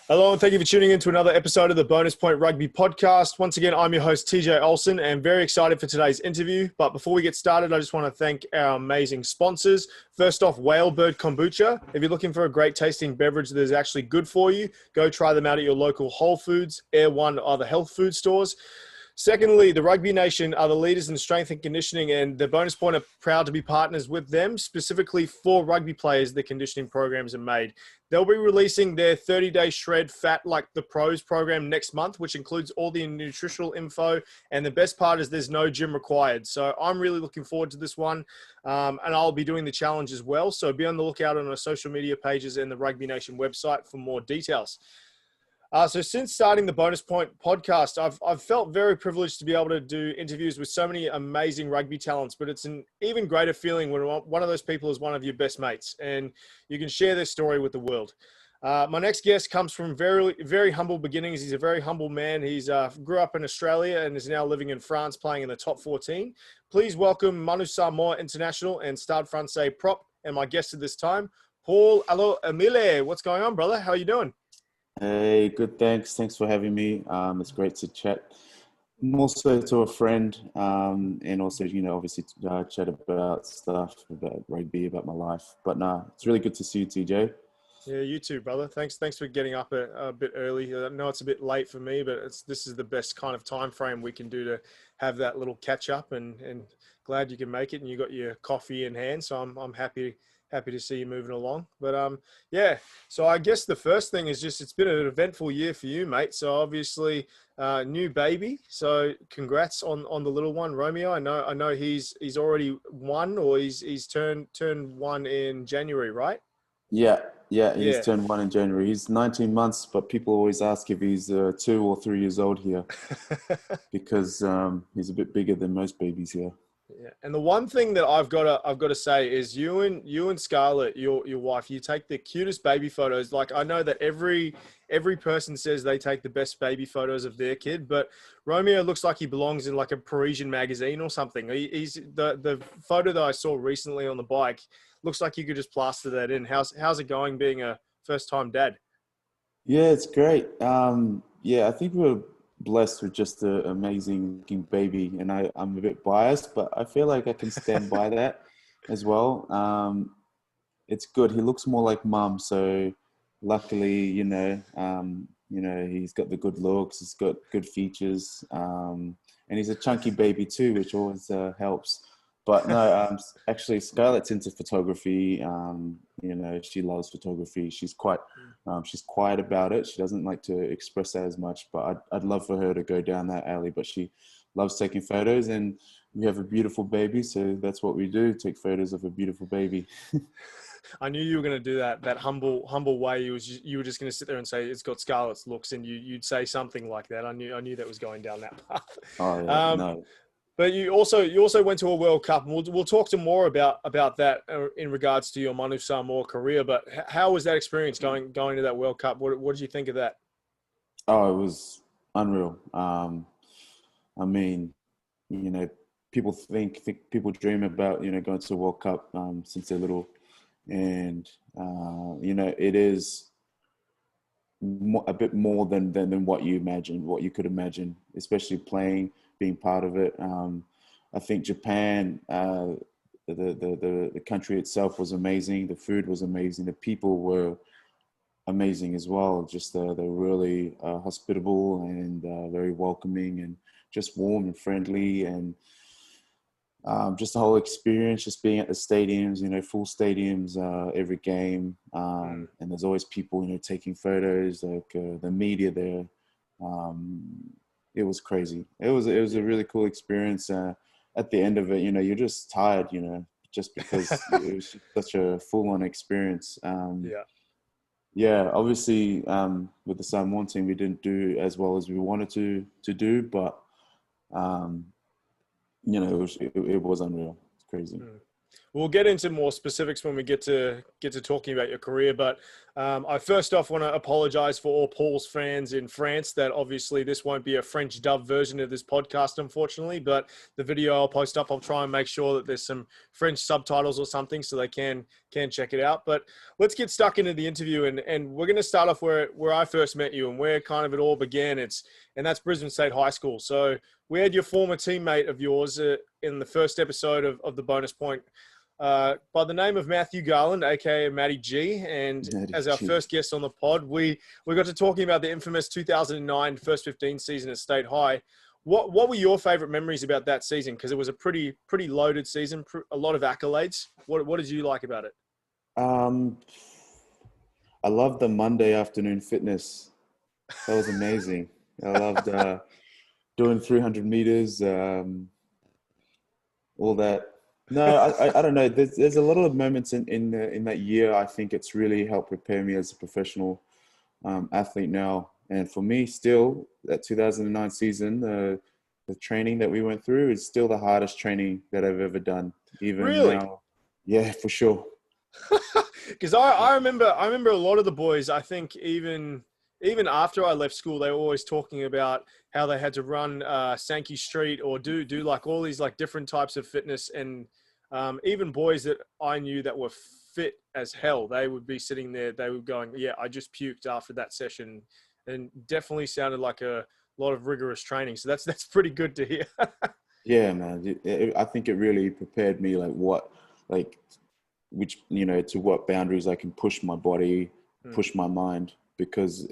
Hello, and thank you for tuning in to another episode of the Bonus Point Rugby Podcast. Once again, I'm your host, Tj Olsen, and very excited for today's interview. But before we get started, I just want to thank our amazing sponsors. First off, Whalebird Kombucha. If you're looking for a great tasting beverage that is actually good for you, go try them out at your local Whole Foods, Air One, or other health food stores. Secondly, the Rugby Nation are the leaders in strength and conditioning, and the Bonus Point are proud to be partners with them. Specifically for rugby players, the conditioning programs are made. They'll be releasing their 30-day Shred Fat Like the Pros program next month, which includes all the nutritional info. And the best part is there's no gym required. So I'm really looking forward to this one. And I'll be doing the challenge as well. So be on the lookout on our social media pages and the Rugby Nation website for more details. So since starting the Bonus Point podcast, I've felt very privileged to be able to do interviews with so many amazing rugby talents, but it's an even greater feeling when one of those people is one of your best mates and you can share their story with the world. My next guest comes from very, very humble beginnings. He's a very humble man. He's grew up in Australia and is now living in France playing in the top 14. Please welcome Manu Samoa International and Stade Francais prop and my guest at this time, Paul Alo Emile. What's going on, brother? How are you doing? Hey, good. Thanks for having me. It's great to chat. Also to a friend, and also, obviously chat about stuff, about rugby, about my life. But it's really good to see you, TJ. Yeah, you too, brother. Thanks for getting up a bit early. I know it's a bit late for me, but this is the best kind of time frame we can do to have that little catch up. And glad you can make it, and you got your coffee in hand. So I'm happy to see you moving along. But yeah. So I guess the first thing is just it's been an eventful year for you, mate. So obviously, new baby. So congrats on the little one, Romeo. I know he's already one, or he's turned one in January, right? Yeah. He's turned one in January. He's 19 months, but people always ask if he's 2 or 3 years old here because he's a bit bigger than most babies here. Yeah, and the one thing that I've got to say is you and Scarlett, your wife, you take the cutest baby photos. Like I know that every person says they take the best baby photos of their kid, but Romeo looks like he belongs in like a Parisian magazine or something. He's the photo that I saw recently on the bike looks like you could just plaster that in. How's it going being a first time dad? Yeah, it's great. I think we're blessed with just an amazing looking baby, and I'm a bit biased, but I feel like I can stand by that as well. It's good. He looks more like mum, so luckily, he's got the good looks, he's got good features, and he's a chunky baby too, which always helps. But no, actually, Scarlett's into photography. She loves photography. She's quiet about it. She doesn't like to express that as much. But I'd love for her to go down that alley. But she loves taking photos, and we have a beautiful baby, so that's what we do: take photos of a beautiful baby. I knew you were going to do that humble way. You were just going to sit there and say it's got Scarlett's looks, and you'd say something like that. I knew that was going down that path. Oh yeah, no. But you also went to a World Cup, and we'll talk to more about that in regards to your Manu Samoa career. But how was that experience going to that World Cup? What did you think of that? Oh, it was unreal. People people dream about going to a World Cup since they're little, and it is a bit more than what you could imagine, especially being part of it. I think Japan, the country itself was amazing. The food was amazing. The people were amazing as well. Just they're really hospitable and very welcoming and just warm and friendly, and just the whole experience, just being at the stadiums, full stadiums every game, and there's always people taking photos, like the media there. It was crazy. It was a really cool experience. At the end of it, you're just tired, just because it was such a full-on experience. Yeah, obviously, with the Samoan team, we didn't do as well as we wanted to do, but it was unreal. It's crazy. We'll get into more specifics when we get to talking about your career. But I first off want to apologise for all Paul's fans in France that obviously this won't be a French dub version of this podcast, unfortunately. But the video I'll post up, I'll try and make sure that there's some French subtitles or something so they can check it out. But let's get stuck into the interview, and we're going to start off where I first met you and where kind of it all began. And that's Brisbane State High School. So we had your former teammate of yours in the first episode of the Bonus Point by the name of Matthew Garland, aka Matty G. And as our first guest on the pod, we got to talking about the infamous 2009 first 15 season at State High. What were your favourite memories about that season? Because it was a pretty loaded season, a lot of accolades. What did you like about it? I loved the Monday afternoon fitness. That was amazing. I loved doing 300 meters, all that. No, I don't know. There's a lot of moments in that year. I think it's really helped prepare me as a professional athlete now. And for me, still, that 2009 season, the training that we went through is still the hardest training that I've ever done. Even really? now. Yeah, for sure. Because I remember a lot of the boys, I think even after I left school, they were always talking about how they had to run Sankey Street or do like all these like different types of fitness. And even boys that I knew that were fit as hell, they would be sitting there, they were going, yeah, I just puked after that session, and definitely sounded like a lot of rigorous training. So that's pretty good to hear. Yeah, man. I think it really prepared me which, to what boundaries I can push my body, push my mind. Because,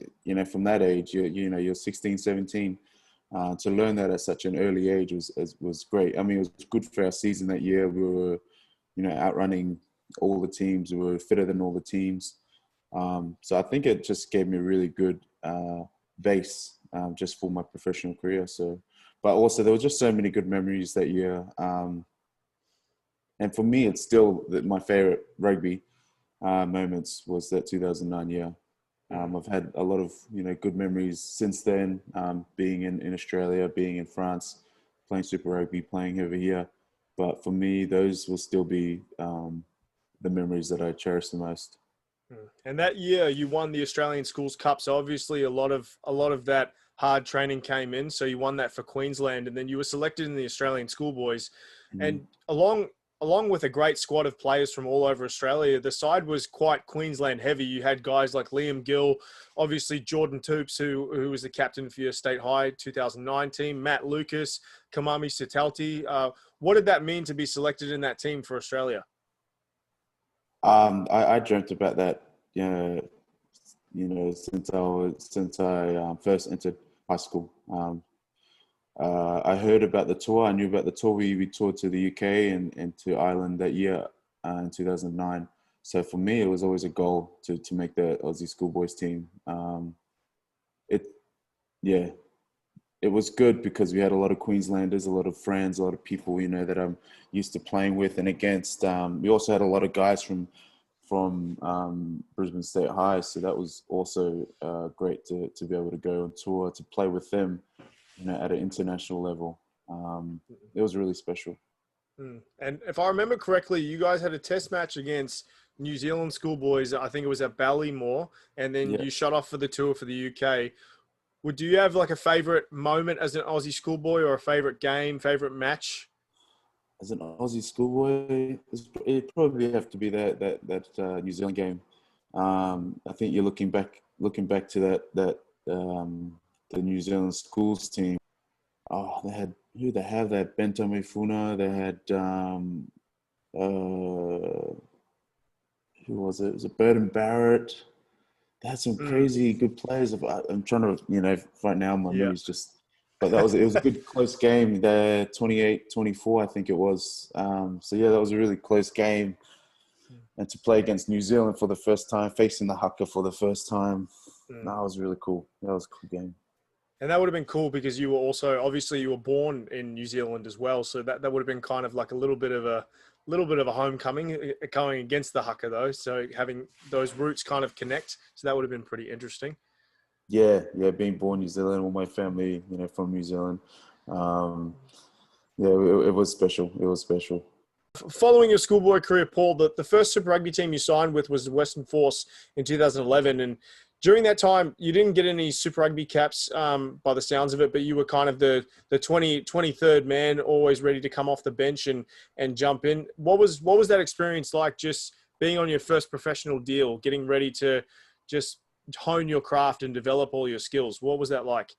from that age, you're 16, 17, to learn that at such an early age was great. I mean, it was good for our season that year. We were, outrunning all the teams. We were fitter than all the teams. So I think it just gave me a really good base just for my professional career. So, but also there were just so many good memories that year. And for me, it's still my favorite rugby moments was that 2009 year. I've had a lot of, good memories since then, being in Australia, being in France, playing Super Rugby, playing over here. But for me, those will still be the memories that I cherish the most. And that year you won the Australian Schools Cup. So obviously a lot of that hard training came in. So you won that for Queensland, and then you were selected in the Australian schoolboys. And along with a great squad of players from all over Australia, the side was quite Queensland heavy. You had guys like Liam Gill, obviously Jordan Toops, who was the captain for your State High 2009 team, Matt Lucas, Kamami Sitalti. What did that mean to be selected in that team for Australia? I dreamt about that, since I first entered high school. I heard about the tour. I knew about the tour. We toured to the UK and to Ireland that year in 2009. So for me, it was always a goal to make the Aussie schoolboys team. It was good because we had a lot of Queenslanders, a lot of friends, a lot of people, that I'm used to playing with and against. We also had a lot of guys from Brisbane State High. So that was also great to be able to go on tour, to play with them, at an international level. It was really special. And if I remember correctly, you guys had a test match against New Zealand schoolboys. I think it was at Ballymore, and then you shot off for the tour for the UK. Do you have like a favourite moment as an Aussie schoolboy, or a favourite game, favourite match? As an Aussie schoolboy, it'd probably have to be that New Zealand game. I think you're looking back to that the New Zealand schools team. Oh, they had who they have? They had Bento Mifuna. They had who was it? It was Burton Barrett. They had some crazy good players. I'm trying to, right now my memory's just. But it was a good close game there, 28-24, I think it was. So yeah, that was a really close game. And to play against New Zealand for the first time, facing the haka for the first time, that was really cool. That was a cool game. And that would have been cool because you were also, obviously you were born in New Zealand as well. So that would have been kind of like a little bit of a homecoming, going against the haka though. So having those roots kind of connect. So that would have been pretty interesting. Yeah, being born in New Zealand, all my family, from New Zealand. It was special. It was special. following your schoolboy career, Paul, the first Super Rugby team you signed with was the Western Force in 2011. And during that time, you didn't get any Super Rugby caps by the sounds of it, but you were kind of the 23rd man, always ready to come off the bench and jump in. What was that experience like, just being on your first professional deal, getting ready to just hone your craft and develop all your skills? What was that like?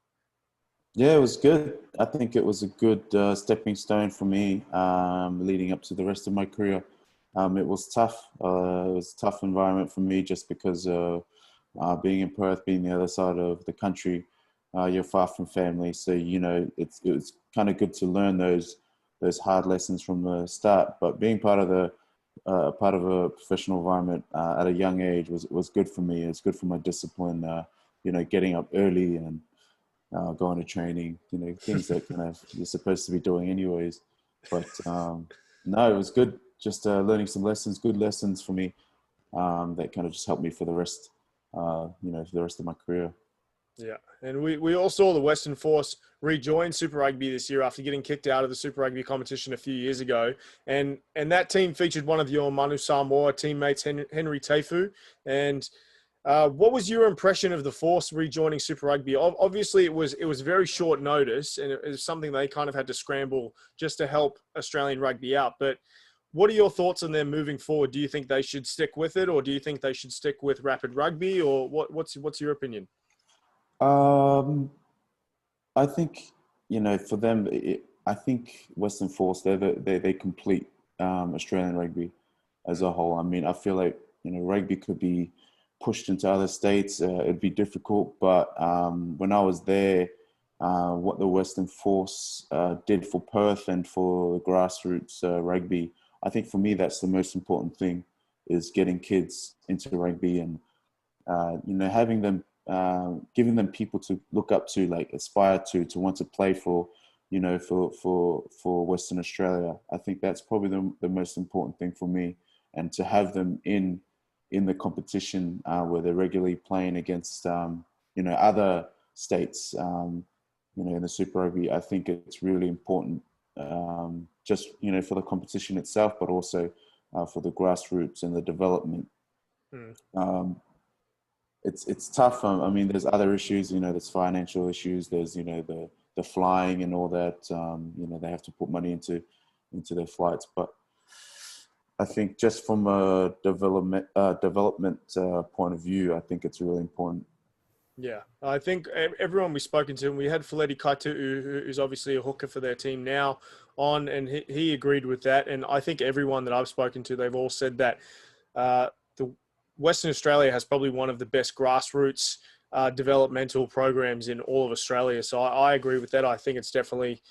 Yeah, it was good. I think it was a good stepping stone for me leading up to the rest of my career. It was tough. It was a tough environment for me just because being in Perth, being the other side of the country, you're far from family. So, it was kind of good to learn those hard lessons from the start. But being part of a professional environment at a young age was good for me. It's good for my discipline, getting up early and going to training, things that kind of you're supposed to be doing anyways. But no, it was good. Just learning some lessons, good lessons for me that kind of just helped me for the rest, for the rest of my career. Yeah, and we all saw the Western Force rejoin Super Rugby this year after getting kicked out of the Super Rugby competition a few years ago. And that team featured one of your Manu Samoa teammates, Henry Tefu. And what was your impression of the Force rejoining Super Rugby? Obviously, it was very short notice, and it was something they kind of had to scramble just to help Australian rugby out. But what are your thoughts on them moving forward? Do you think they should stick with it, or do you think they should stick with Rapid Rugby, or what's your opinion? Um, I think for them, I think Western Force they complete Australian rugby as a whole. I mean, I feel like rugby could be pushed into other states. It'd be difficult, but when I was there, what the Western Force did for Perth and for grassroots rugby, I think for me that's the most important thing, is getting kids into rugby and having them, giving them people to look up to, like aspire to want to play for, for Western Australia. I think that's probably the most important thing for me, and to have them in the competition where they're regularly playing against, other states, in the Super Rugby. I think it's really important, just, for the competition itself, but also for the grassroots and the development. It's tough. I mean, there's other issues, there's financial issues, there's, the flying and all that, they have to put money into their flights. But I think just from a development point of view, I think it's really important. Yeah, I think everyone we've spoken to, and we had Faleti Kaitu, who's obviously a hooker for their team now, on, and he agreed with that. And I think everyone that I've spoken to, they've all said that the Western Australia has probably one of the best grassroots developmental programs in all of Australia. So I agree with that. I think it's definitely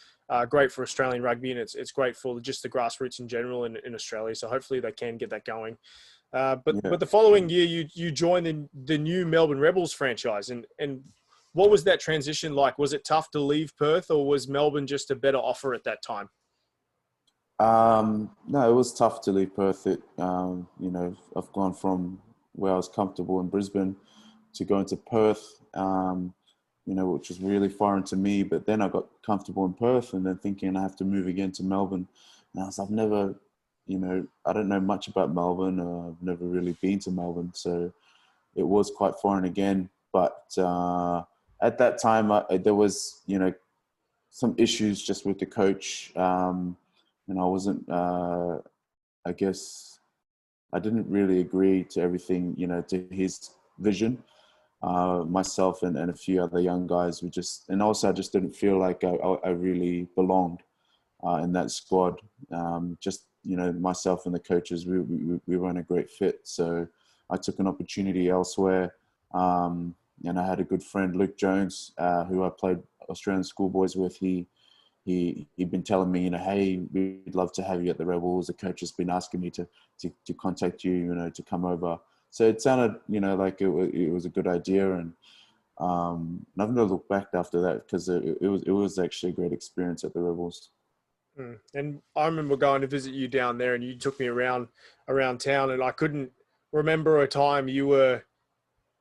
great for Australian rugby, and it's great for just the grassroots in general in Australia. So hopefully they can get that going. But the following year, you joined the new Melbourne Rebels franchise. And what was that transition like? Was it tough to leave Perth, or was Melbourne just a better offer at that time? No, it was tough to leave Perth. I've gone from where I was comfortable in Brisbane to going to Perth, which was really foreign to me. But then I got comfortable in Perth, and then thinking I have to move again to Melbourne. And I've never, I don't know much about Melbourne. I've never really been to Melbourne, so it was quite foreign again. But at that time, there was, some issues just with the coach, and I wasn't. I guess I didn't really agree to everything, to his vision. Myself and a few other young guys were just, and also I just didn't feel like I really belonged in that squad. Just, myself and the coaches, we weren't a great fit. So I took an opportunity elsewhere. And I had a good friend, Luke Jones, who I played Australian schoolboys with. He'd been telling me, hey, we'd love to have you at the Rebels. The coach has been asking me to contact you, to come over. So it sounded, like it was a good idea. And I've never looked back after that, because it was actually a great experience at the Rebels. And I remember going to visit you down there, and you took me around town, and I couldn't remember a time you were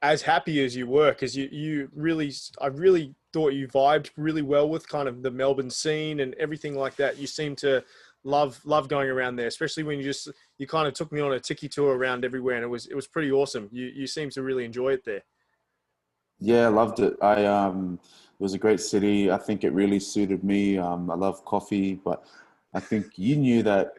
as happy as you were, because I really thought you vibed really well with kind of the Melbourne scene and everything like that. You seemed to love going around there, especially when you kind of took me on a tiki tour around everywhere, and it was pretty awesome. You seem to really enjoy it there. Yeah, I loved it. It was a great city. I think it really suited me. I love coffee, but I think you knew that,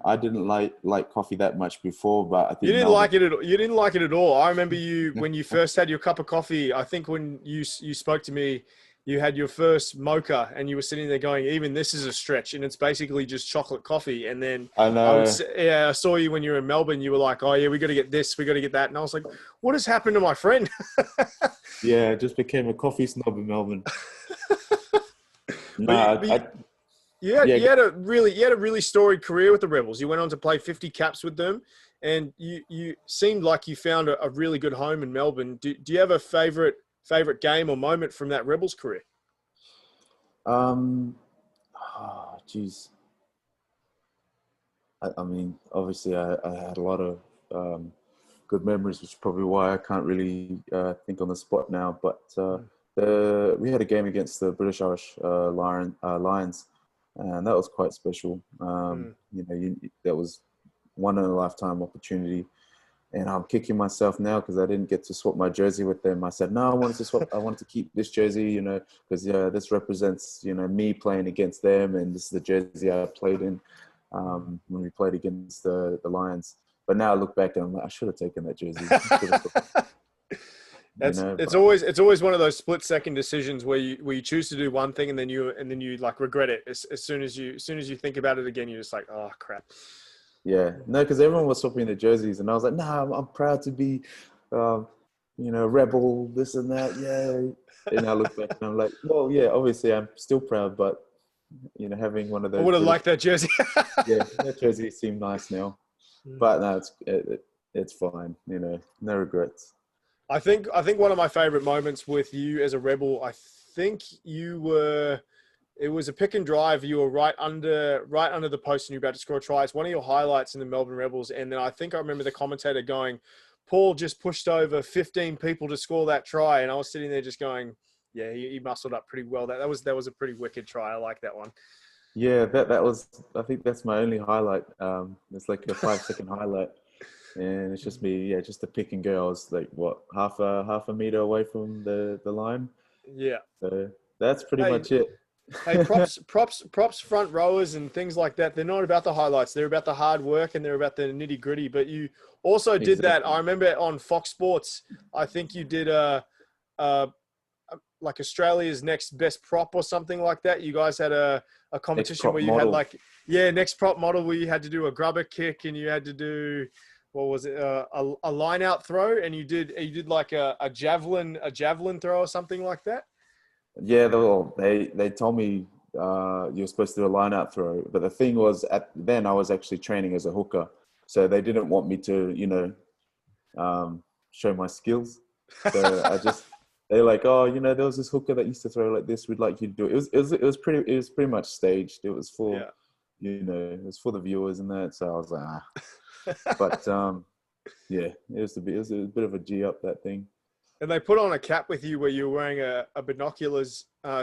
I didn't like coffee that much before, but I You think didn't Melbourne. like it at all. You didn't like it at all. I remember you when you first had your cup of coffee. I think when you spoke to me, you had your first mocha, and you were sitting there going, "Even this is a stretch," and it's basically just chocolate coffee. And then I know. I saw you when you were in Melbourne. You were like, "Oh yeah, we got to get this, we got to get that," and I was like, "What has happened to my friend?" Yeah, just became a coffee snob in Melbourne. No, But yeah, you had a really storied career with the Rebels. You went on to play 50 caps with them, and you seemed like you found a really good home in Melbourne. Do you have a favorite game or moment from that Rebels career? geez. I mean, obviously, I had a lot of good memories, which is probably why I can't really think on the spot now. But we had a game against the British Irish Lions, and that was quite special. That was one in a lifetime opportunity. And I'm kicking myself now because I didn't get to swap my jersey with them. I said, no, I wanted to swap. I wanted to keep this jersey, because this represents, me playing against them. And this is the jersey I played in when we played against the Lions. But now I look back and I'm like, I should have taken that jersey. It's always one of those split second decisions where you choose to do one thing and then you like regret it as soon as you think about it again. You're just like, oh crap. Yeah, no, because everyone was swapping their jerseys, and I was like, "No, I'm proud to be, rebel, this and that." Yeah, and I look back and I'm like, "Well, yeah, obviously I'm still proud, but having one of those." I would have liked that jersey. Yeah, that jersey seemed nice now, but no, it's fine. No regrets. I think one of my favorite moments with you as a Rebel, I think it was a pick and drive. You were right under the post and you were about to score a try. It's one of your highlights in the Melbourne Rebels. And then I think I remember the commentator going, Paul just pushed over 15 people to score that try. And I was sitting there just going, yeah, he muscled up pretty well. That was a pretty wicked try. I like that one. Yeah, that was, I think that's my only highlight. It's like a 5-second highlight. And it's just me, just a pick and go. I was like, what, half a meter away from the line? Yeah. So that's pretty much it. Hey, props front rowers and things like that. They're not about the highlights. They're about the hard work and they're about the nitty gritty. But you also did that. I remember on Fox Sports, I think you did like Australia's next best prop or something like that. You guys had a competition where you model. had next prop model where you had to do a grubber kick and you had to do, what was it? A line out throw. And you did like a javelin throw or something like that. Yeah, they told me you're supposed to do a line-out throw, but the thing was, then I was actually training as a hooker, so they didn't want me to, show my skills. So they're like, oh, there was this hooker that used to throw like this. We'd like you to do it. It was pretty much staged. It was for, it was for the viewers and that. So I was like, but yeah, it was a bit of a G up, that thing. And they put on a cap with you where you were wearing a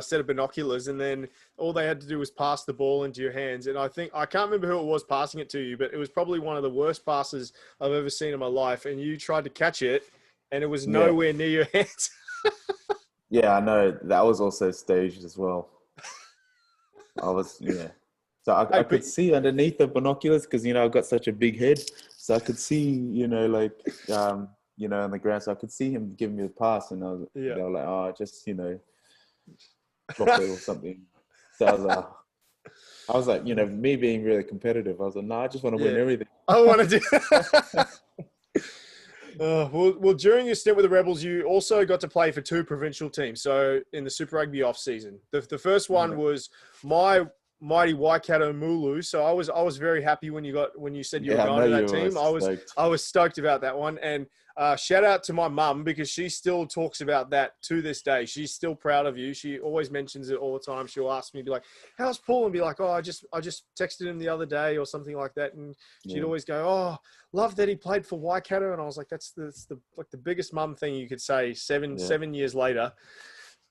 set of binoculars, and then all they had to do was pass the ball into your hands. And I can't remember who it was passing it to you, but it was probably one of the worst passes I've ever seen in my life. And you tried to catch it, and it was nowhere near your hands. Yeah, I know. That was also staged as well. So I could see underneath the binoculars because, I've got such a big head. So I could see, on the ground, so I could see him giving me a pass, and they were like, "Oh, just drop it or something." So I was like, me being really competitive, I was like, "No, I just want to win everything." I want to do. Well, during your stint with the Rebels, you also got to play for 2 provincial teams. So in the Super Rugby off season, the first one was my mighty Waikato Mulu. So I was very happy when you said you were going to that team. I was stoked about that one. And shout out to my mum, because she still talks about that to this day. She's still proud of you. She always mentions it all the time. She'll ask me, be like, "How's Paul?" And be like, "Oh, I just texted him the other day," or something like that. And she'd always go, "Oh, love that he played for Waikato." And I was like, that's the biggest mum thing you could say 7 years later.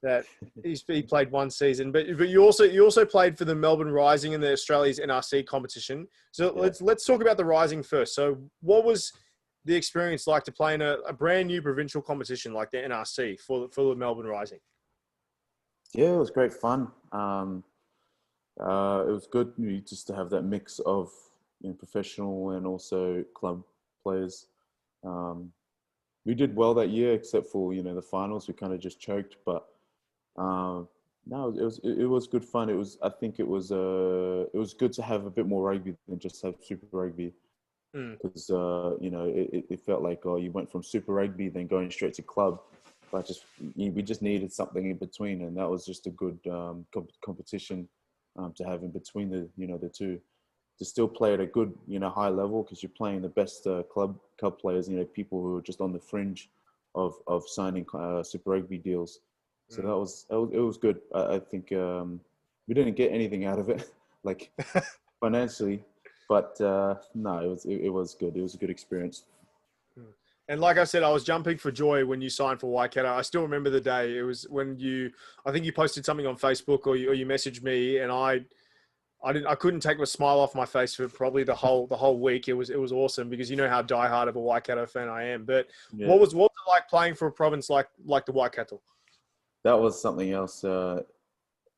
that he played one season, but you also played for the Melbourne Rising in the Australia's NRC competition. So Yeah. let's talk about the Rising first. So what was the experience like to play in a brand new provincial competition like the NRC for the Melbourne Rising? Yeah, it was great fun. It was good just to have that mix of professional and also club players. We did well that year, except for the finals. We kind of just choked, but no, it was good fun. I think it was good to have a bit more rugby than just have Super Rugby, because it felt like you went from Super Rugby then going straight to club. But we just needed something in between, and that was just a good competition to have in between the two, to still play at a good high level, because you're playing the best club players, people who are just on the fringe of signing Super Rugby deals. So it was good. I think we didn't get anything out of it, like financially, but no, it was good. It was a good experience. And like I said, I was jumping for joy when you signed for Waikato. I still remember the day. It was when I think you posted something on Facebook, or you messaged me, and I couldn't take a smile off my face for probably the whole week. It was awesome, because you know how diehard of a Waikato fan I am. But Yeah. what was it like playing for a province like the Waikato? That was something else.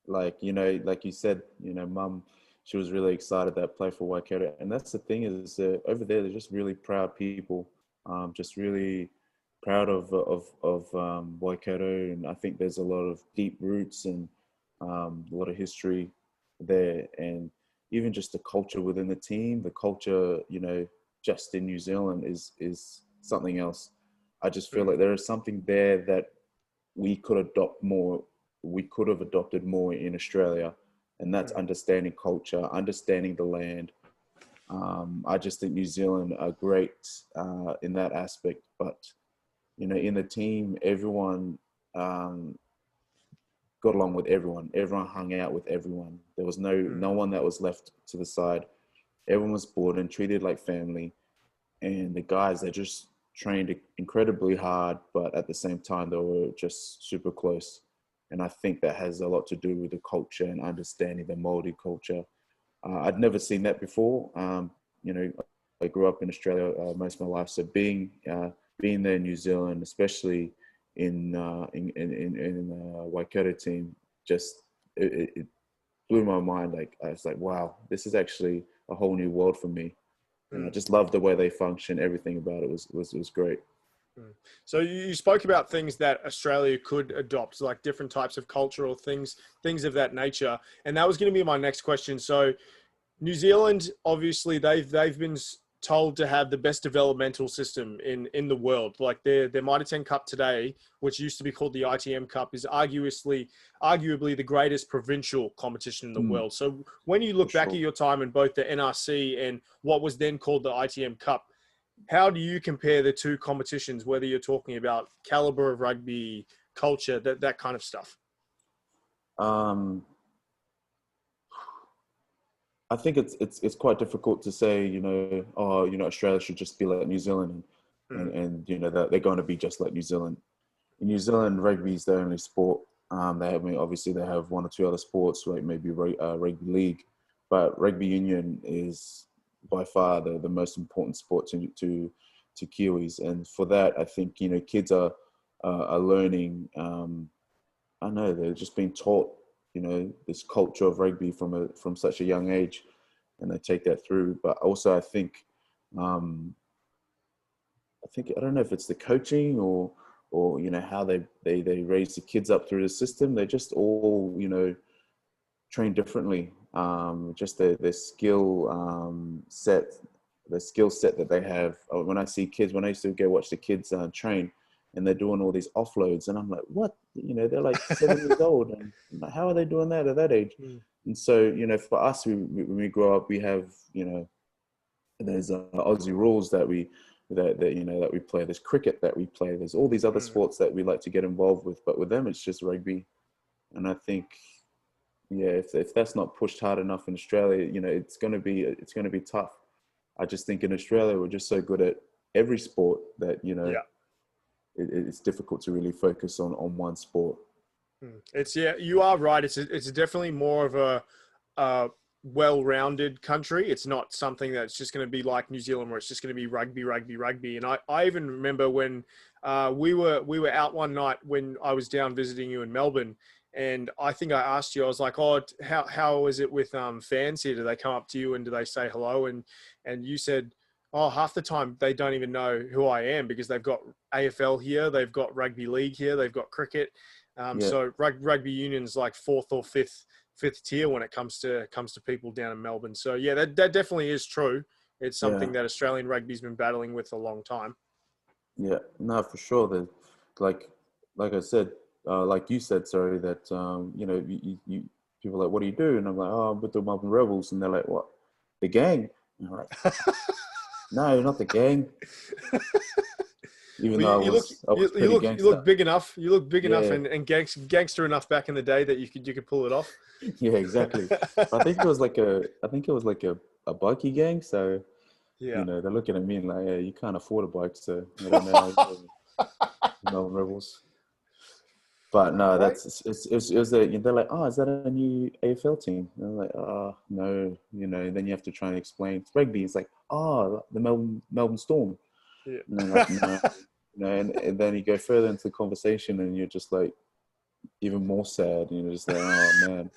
Like you said, Mum, she was really excited that I play for Waikato, and that's the thing is over there they're just really proud people, just really proud of Waikato, and I think there's a lot of deep roots and a lot of history there, and even just the culture within the team, the culture just in New Zealand is something else. I just feel like there is something there that we could adopt more. We could have adopted more in Australia, and that's understanding culture, understanding the land. I just think New Zealand are great in that aspect, but in the team, everyone got along with everyone. Everyone hung out with everyone. There was no one that was left to the side. Everyone was brought and treated like family, and the guys, they just trained incredibly hard, but at the same time, they were just super close. And I think that has a lot to do with the culture and understanding the Māori culture. I'd never seen that before. I grew up in Australia most of my life, so being there in New Zealand, especially in Waikato team, just it blew my mind. Like I was like, wow, this is actually a whole new world for me. And I just loved the way they function. Everything about it was great. So you spoke about things that Australia could adopt, like different types of cultural things of that nature. And that was going to be my next question. So New Zealand, obviously, they've been told to have the best developmental system in the world. Like their Mitre 10 Cup today, which used to be called the ITM Cup, is arguably the greatest provincial competition in the world. So when you look back at your time in both the NRC and what was then called the ITM Cup, how do you compare the two competitions, whether you're talking about caliber of rugby, culture, that kind of stuff? I think it's quite difficult to say, Australia should just be like New Zealand, and that they're going to be just like New Zealand. In New Zealand, rugby is the only sport. Obviously they have one or two other sports, like maybe rugby league, but rugby union is by far the most important sport to Kiwis. And for that, I think kids are learning. I know they're just being taught this culture of rugby from such a young age, and they take that through. But also, I think I don't know if it's the coaching or how they raise the kids up through the system. They're just all trained differently. Just their skill set, the skill set that they have. When I see kids, when I used to go watch the kids train, and they're doing all these offloads, and I'm like, what? They're like 7 years old, and I'm like, how are they doing that at that age? And so, for us, when we grow up, we have, there's Aussie rules that we play. There's cricket that we play. There's all these other sports that we like to get involved with, but with them, it's just rugby. And I think, if that's not pushed hard enough in Australia, it's going to be tough. I just think in Australia, we're just so good at every sport that, it's difficult to really focus on one sport. It's you are right. It's definitely more of a well-rounded country. It's not something that's just going to be like New Zealand, where it's just going to be rugby, rugby, rugby. And I even remember when we were out one night when I was down visiting you in Melbourne, and I think I asked you, I was like, "Oh, how is it with fans here? Do they come up to you and do they say hello?" And you said, "Oh, half the time they don't even know who I am because they've got AFL here, they've got rugby league here, they've got cricket." Yeah, So rugby union's like fourth or fifth tier when it comes to people down in Melbourne. So yeah, that definitely is true. It's yeah, something that Australian rugby's been battling with a long time. yeah. No, for sure. Like, like I said, like you said, sorry, that you know, people are like, what do you do? And I'm like, oh, I'm with the Melbourne Rebels, and they're like, what? The gang? And I'm like, no, not the gang. Even Well, though I was pretty you gangster. look big enough. You look big enough Yeah, and gangster enough back in the day that you could pull it off. yeah, exactly. But I think it was like a bikie gang. So you Yeah. know, they're looking at me and like, yeah, you can't afford a bike, so I don't know. Melbourne Rebels. But no, Right. it was they're like, oh, is that a new AFL team? And I'm like, oh, no, you know. Then you have to try and explain it's rugby. It's like, oh, the Melbourne Storm. And I'm Yeah. like, no, and then you go further into the conversation, and you're just like even more sad. And you're just like, oh man,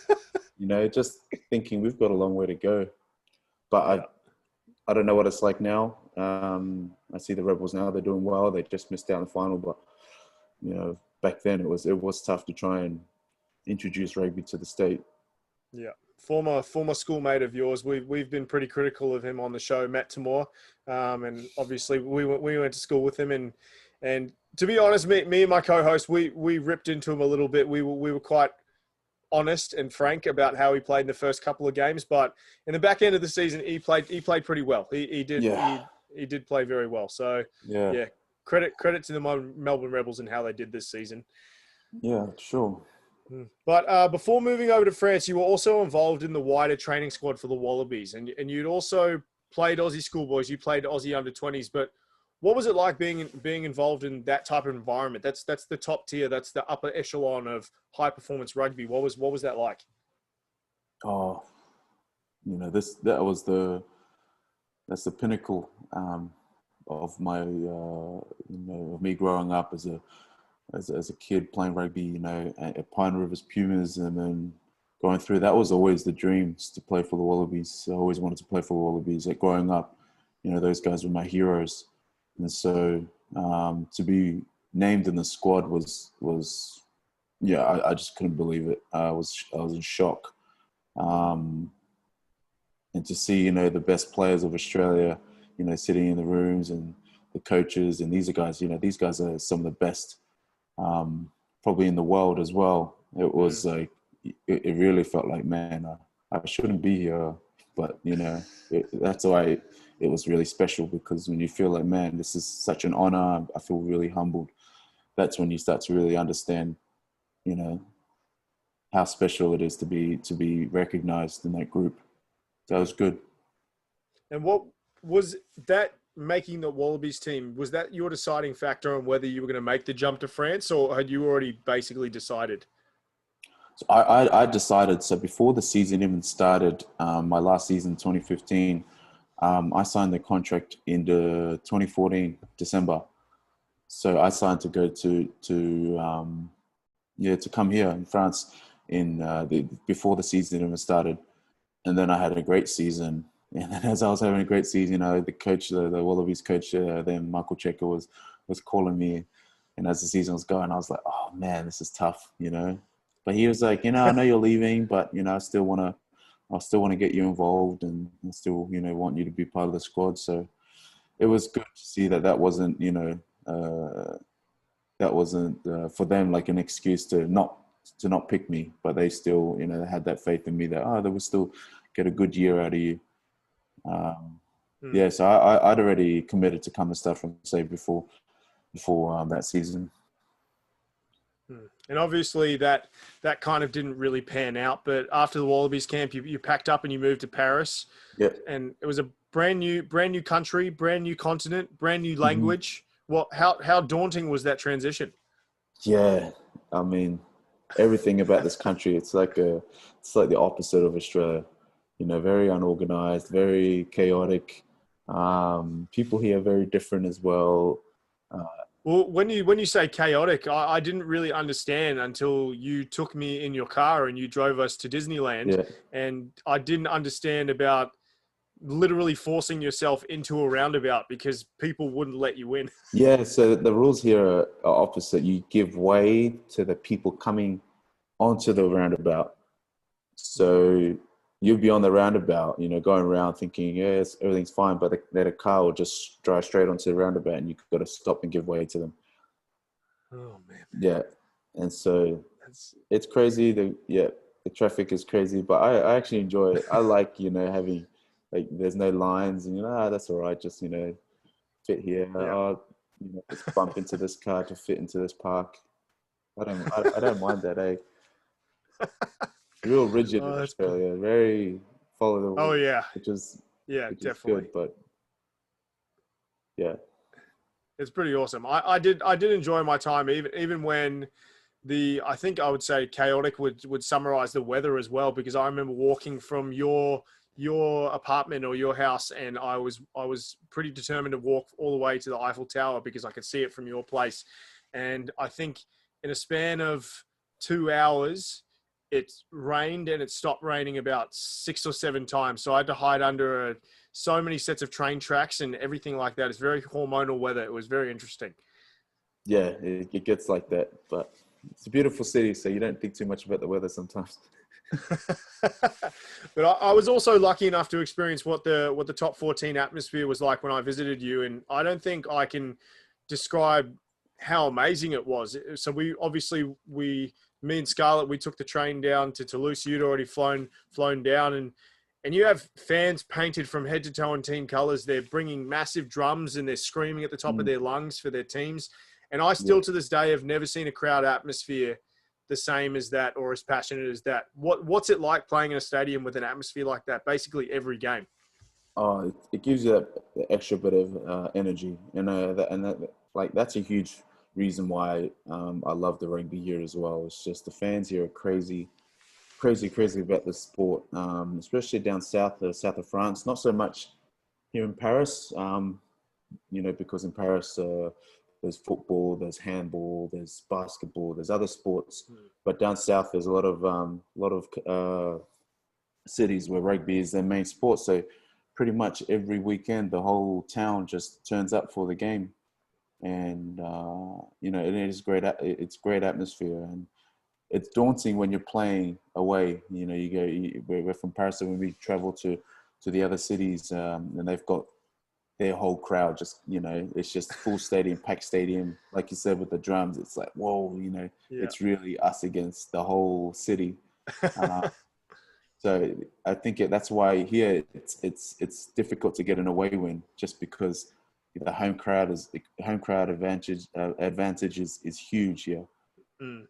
you know, just thinking we've got a long way to go. But Yeah. I don't know what it's like now. I see the Rebels now; they're doing well. They just missed out in the final, but you know, back then it was tough to try and introduce rugby to the state. Yeah, former schoolmate of yours. We've been pretty critical of him on the show, Matt Tamor, and obviously we went to school with him, and to be honest, me and my co-host, we ripped into him a little bit. We were quite honest and frank about how he played in the first couple of games, but in the back end of the season, he played pretty well. Yeah, He did play very well. So yeah, yeah, credit to the Melbourne Rebels and how they did this season. yeah, sure. But before moving over to France, you were also involved in the wider training squad for the Wallabies, and you'd also played Aussie schoolboys. You played Aussie under-20s, but what was it like being involved in that type of environment? That's the top tier. That's the upper echelon of high performance rugby. What was that like? Oh, you know, that's the pinnacle of my you know, of me growing up as a kid playing rugby, you know, at Pine Rivers Pumas, and then going through that was always the dreams to play for the Wallabies. I always wanted to play for the Wallabies. Like growing up, you know, those guys were my heroes, and so to be named in the squad was yeah, I just couldn't believe it. I was in shock, um, and to see, you know, the best players of Australia, you know, sitting in the rooms, and the coaches, and these are guys, you know, these guys are some of the best probably in the world as well. It was like, it really felt like, man, I shouldn't be here. But, you know, that's why it was really special, because when you feel like, man, this is such an honor, I feel really humbled. That's when you start to really understand, you know, how special it is to be recognized in that group. That was good. And what was that making the Wallabies team? Was that your deciding factor on whether you were going to make the jump to France, or had you already basically decided? So I decided, so before the season even started, my last season, 2015, I signed the contract in the 2014 December. So I signed to go to come here in France before the season even started. And then I had a great season. And then as I was having a great season, you know, the coach, the Wallabies coach, then Michael Checker was calling me. And as the season was going, I was like, oh man, this is tough, you know. But he was like, you know, I know you're leaving, but you know, I still want to get you involved, and I still, you know, want you to be part of the squad. So it was good to see that wasn't, you know, that wasn't for them like an excuse to not pick me, but they still, you know, they had that faith in me that they would still get a good year out of you. Yeah, so I'd already committed to come to Stade Francais before that season. And obviously that kind of didn't really pan out. But after the Wallabies camp, you packed up and you moved to Paris. Yeah. And it was a brand new country, brand new continent, brand new Mm-hmm. language. Well, how daunting was that transition? Yeah, I mean, everything about this country. It's like the opposite of Australia. You know, very unorganized, very chaotic. People here are very different as well. Well, when you say chaotic, I didn't really understand until you took me in your car and you drove us to Disneyland, Yeah, and I didn't understand about literally forcing yourself into a roundabout because people wouldn't let you in. yeah. So the rules here are opposite. You give way to the people coming onto the roundabout. So you'll be on the roundabout, you know, going around thinking, yes, everything's fine, but then a car will just drive straight onto the roundabout, and you've got to stop and give way to them. Oh man, Yeah, and so that's it's crazy. The traffic is crazy, but I actually enjoy it. I like, you know, having like there's no lines, and that's all right. Just fit here. yeah. Let's bump into this car to fit into this park. I don't mind that. Real rigid in Oh, that's brilliant. Australia, very follow the Oh rules, yeah, which is yeah, which is definitely. good. But yeah, It's pretty awesome. I did enjoy my time even when I think I would say chaotic would summarize the weather as well, because I remember walking from your apartment or your house, and I was pretty determined to walk all the way to the Eiffel Tower because I could see it from your place. And I think in a span of 2 hours, it rained and it stopped raining about 6 or 7 times. So I had to hide under so many sets of train tracks and everything like that. It's very hormonal weather. It was very interesting. yeah, it gets like that. But it's a beautiful city, so you don't think too much about the weather sometimes. But I was also lucky enough to experience what the top 14 atmosphere was like when I visited you, and I don't think I can describe how amazing it was. So me and Scarlett, we took the train down to Toulouse. You'd already flown down, and you have fans painted from head to toe in team colors. They're bringing massive drums and they're screaming at the top of Mm, their lungs for their teams. And I yeah. still to this day have never seen a crowd atmosphere the same as that or as passionate as that. What's it like playing in a stadium with an atmosphere like that basically every game? Oh, it gives you that extra bit of energy, like that's a huge reason why I love the rugby here as well. It's just the fans here are crazy, crazy, crazy about the sport, especially down south, the south of France. Not so much here in Paris, because in Paris there's football, there's handball, there's basketball, there's other sports, but down south there's a lot of cities where rugby is their main sport. So pretty much every weekend the whole town just turns up for the game, and it is great. It's great atmosphere, and it's daunting when you're playing away. We're from Paris, so when we travel to the other cities, and they've got their whole crowd, just it's just full stadium, packed stadium, like you said with the drums. It's like, whoa, Yeah. it's really us against the whole city. uh, so I think that's why here it's difficult to get an away win, just because the home crowd advantage is huge here. Mm.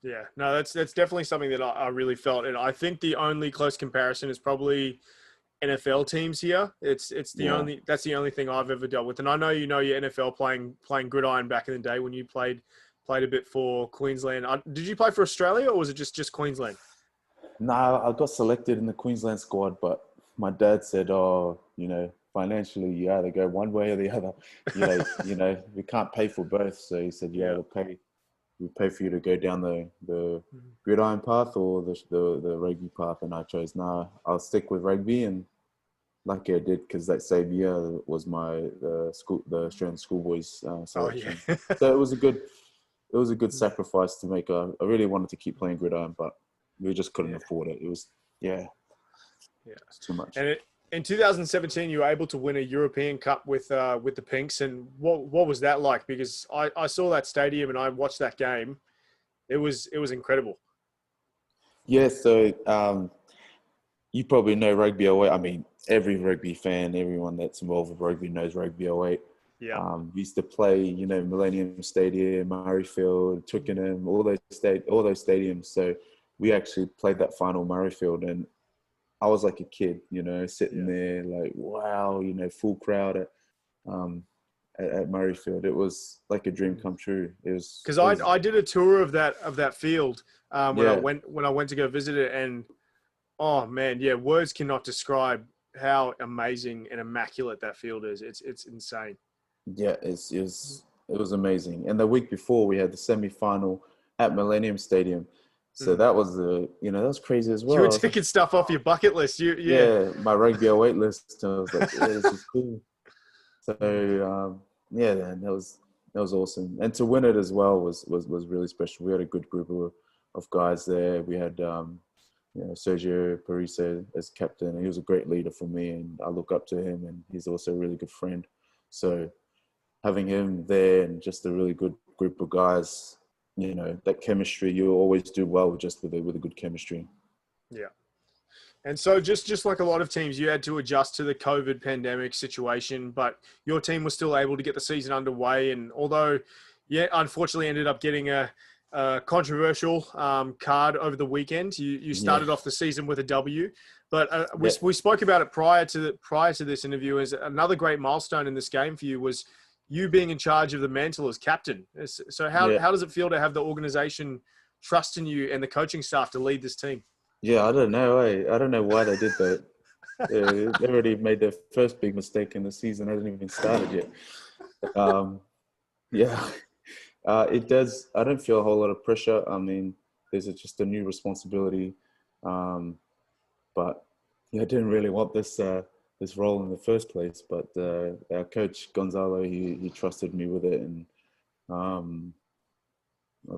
Yeah, no, that's definitely something that I really felt, and I think the only close comparison is probably NFL teams here. It's the Yeah. only that's the only thing I've ever dealt with, and I know your NFL playing gridiron back in the day when you played a bit for Queensland. Did you play for Australia or was it just Queensland? No, I got selected in the Queensland squad, but my dad said, "Oh, financially, you either go one way or the other. We can't pay for both." So he said, "You Yeah. either we pay for you to go down the gridiron path or the rugby path." And I chose, "Nah, I'll stick with rugby." And lucky I did, because that same year was the Australian schoolboys Oh yeah. selection. So it was a good sacrifice to make. I really wanted to keep playing gridiron, but we just couldn't Yeah. afford it. It was, yeah, Yeah. it's too much. And in 2017, you were able to win a European Cup with the Pinks. And what was that like? Because I saw that stadium and I watched that game. It was incredible. Yeah, so you probably know Rugby 08. I mean, every rugby fan, everyone that's involved with rugby knows Rugby 08. Yeah. We used to play, Millennium Stadium, Murrayfield, Twickenham, all those stadiums. So we actually played that final Murrayfield, and I was like a kid, sitting Yeah. there like, wow, full crowd. Um, at Murrayfield. It was like a dream come true. Because I did a tour of that field when yeah, I went to go visit it, and oh man, yeah, words cannot describe how amazing and immaculate that field is. It's insane. yeah, it was amazing. And the week before, we had the semi-final at Millennium Stadium. So that was that was crazy as well. You were I was like, taking stuff off your bucket list. yeah, my rugby away list. I was like, yeah, this is cool. So yeah, man, that was awesome. And to win it as well was really special. We had a good group of guys there. We had Sergio Parisse as captain, and he was a great leader for me, and I look up to him, and he's also a really good friend. So having him there and just a really good group of guys, that chemistry, you always do well just with a good chemistry. Yeah. And so just like a lot of teams, you had to adjust to the COVID pandemic situation, but your team was still able to get the season underway. And although, unfortunately ended up getting a controversial card over the weekend, you started off the season with a W. But we spoke about it prior to this interview. As another great milestone in this game for you was you being in charge of the mantle as captain. So how does it feel to have the organization trust in you and the coaching staff to lead this team? Yeah, I don't know. I don't know why they did that. They already made their first big mistake in the season. Hasn't even started yet. It does. I don't feel a whole lot of pressure. I mean, there's just a new responsibility. But I didn't really want this role in the first place. But our coach Gonzalo, he trusted me with it, and I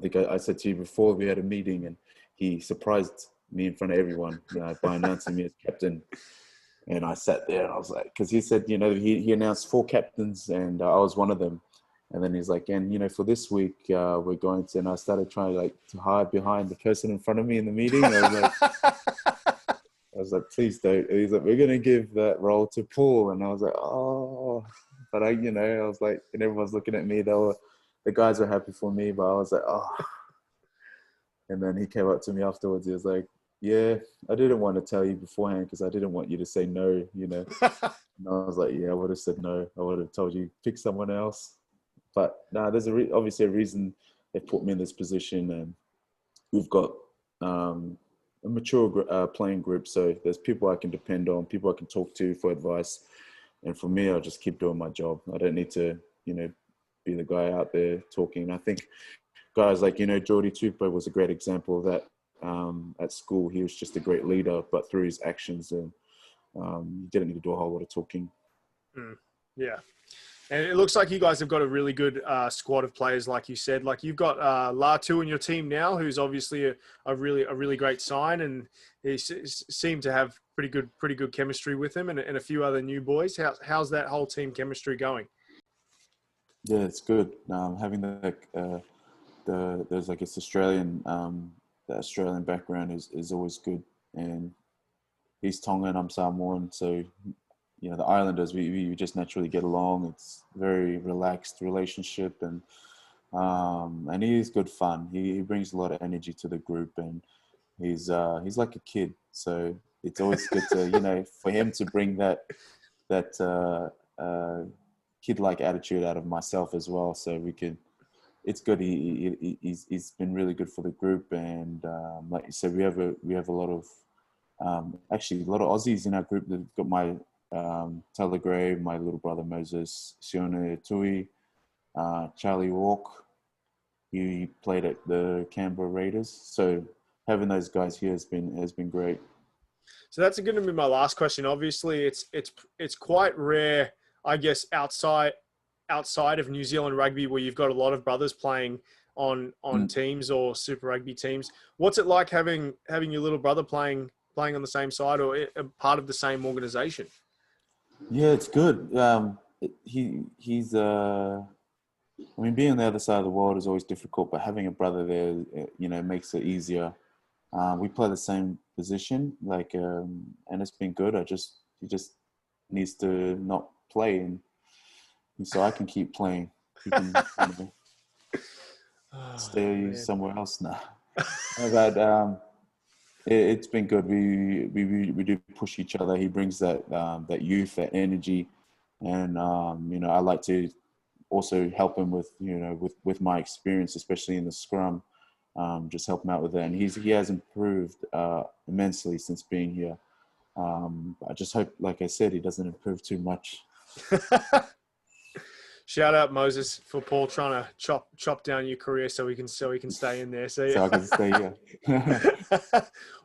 think I said to you before we had a meeting, and he surprised me in front of everyone by announcing me as captain. And I sat there and I was like, because he said, he announced 4 captains and I was one of them. And then he's like, and for this week, we're going to, and I started trying to hide behind the person in front of me in the meeting. I was like, please don't. And he's like, we're going to give that role to Paul. And I was like, oh, but I was like, and everyone's looking at me. The guys were happy for me, but I was like, oh. And then he came up to me afterwards. He was like, yeah, I didn't want to tell you beforehand because I didn't want you to say no, And I was like, yeah, I would have said no. I would have told you, pick someone else. But there's obviously a reason they put me in this position. And we've got a mature playing group. So there's people I can depend on, people I can talk to for advice. And for me, I'll just keep doing my job. I don't need to, be the guy out there talking. I think guys like, Geordie Tupou was a great example of that. At school, he was just a great leader, but through his actions, and you didn't need to do a whole lot of talking. Yeah, and it looks like you guys have got a really good squad of players, like you said. Like you've got Latu in your team now, who's obviously a really great sign, and he seemed to have pretty good chemistry with him, and a few other new boys. How's that whole team chemistry going? Yeah, it's good. Having there's like it's Australian. The Australian background is always good, and he's Tongan, I'm Samoan, so the Islanders we just naturally get along. It's a very relaxed relationship, and he is good fun. He brings a lot of energy to the group, and he's like a kid, so it's always good to for him to bring that kid-like attitude out of myself as well, so we could. It's good. He's been really good for the group, and like you said, we have a lot of actually a lot of Aussies in our group. They've got my Taylor my little brother Moses, Sione Tui, Charlie Walk. He played at the Canberra Raiders, so having those guys here has been great. So that's going to be my last question. Obviously, it's quite rare, I guess, outside of New Zealand rugby, where you've got a lot of brothers playing on teams or Super Rugby teams. What's it like having your little brother playing on the same side or a part of the same organization? Yeah, it's good. He's I mean, being on the other side of the world is always difficult, but having a brother there, makes it easier. We play the same position, and it's been good. He just needs to not play, and so I can keep playing. He can stay somewhere else now. But it's been good. We do push each other. He brings that youth, that energy, and I like to also help him with, with my experience, especially in the scrum, just help him out with that. And he has improved immensely since being here. I just hope, like I said, he doesn't improve too much. Shout out Moses for Paul trying to chop down your career so he can stay in there. So, yeah. So I can stay here.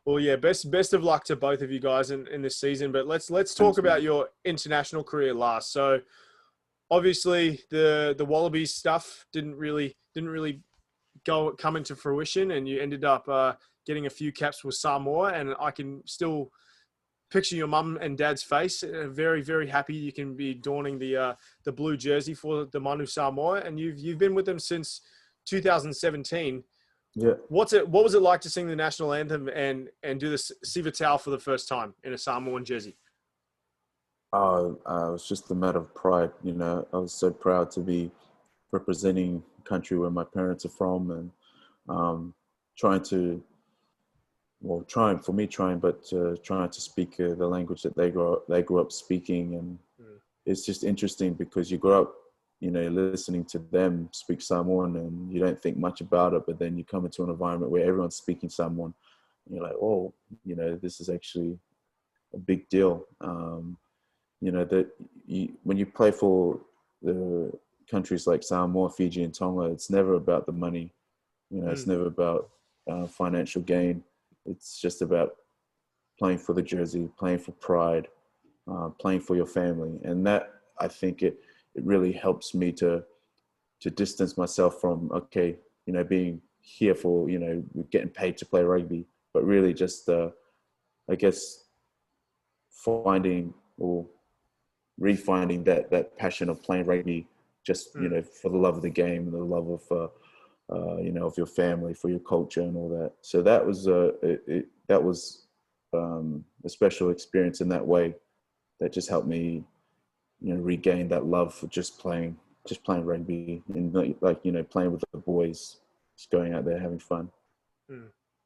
Well, yeah, best of luck to both of you guys in this season. But let's talk about your international career last. So obviously the Wallabies stuff didn't really come into fruition, and you ended up getting a few caps with Samoa, and I can still picture your mum and dad's face. Very, very happy you can be donning the blue jersey for the Manu Samoa, and you've been with them since 2017. Yeah. What was it like to sing the national anthem and do the Siva Tau for the first time in a Samoan jersey? It was just a matter of pride. I was so proud to be representing a country where my parents are from, and trying to speak the language that they grew up speaking. And it's just interesting because you grow up, listening to them speak Samoan, and you don't think much about it. But then you come into an environment where everyone's speaking Samoan, and you're like, oh, this is actually a big deal. When you play for the countries like Samoa, Fiji, and Tonga, it's never about the money. It's never about financial gain. It's just about playing for the jersey, playing for pride, playing for your family. And that, I think it really helps me to distance myself from, being here for, getting paid to play rugby, but really just, I guess, finding or refinding that passion of playing rugby, just, for the love of the game, the love of, of your family, for your culture and all that. So that was a special experience in that way, that just helped me, regain that love for just playing rugby, and playing with the boys, just going out there having fun.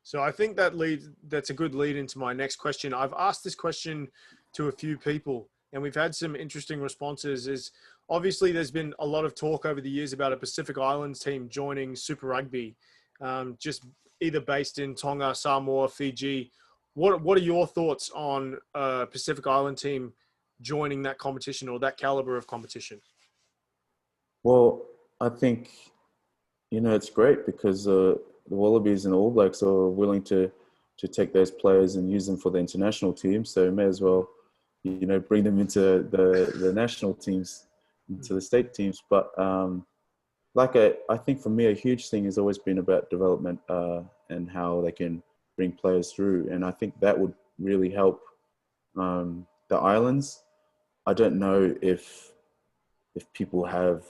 So I think that's a good lead into my next question. I've asked this question to a few people, and we've had some interesting responses. Is obviously there's been a lot of talk over the years about a Pacific Islands team joining Super Rugby, just either based in Tonga, Samoa, Fiji. What are your thoughts on a Pacific Island team joining that competition, or that caliber of competition? Well, I think, it's great because the Wallabies and All Blacks are willing to take those players and use them for the international team. So may as well, bring them into the national teams, into the state teams. But I think for me, a huge thing has always been about development and how they can bring players through. And I think that would really help the islands. I don't know if people have,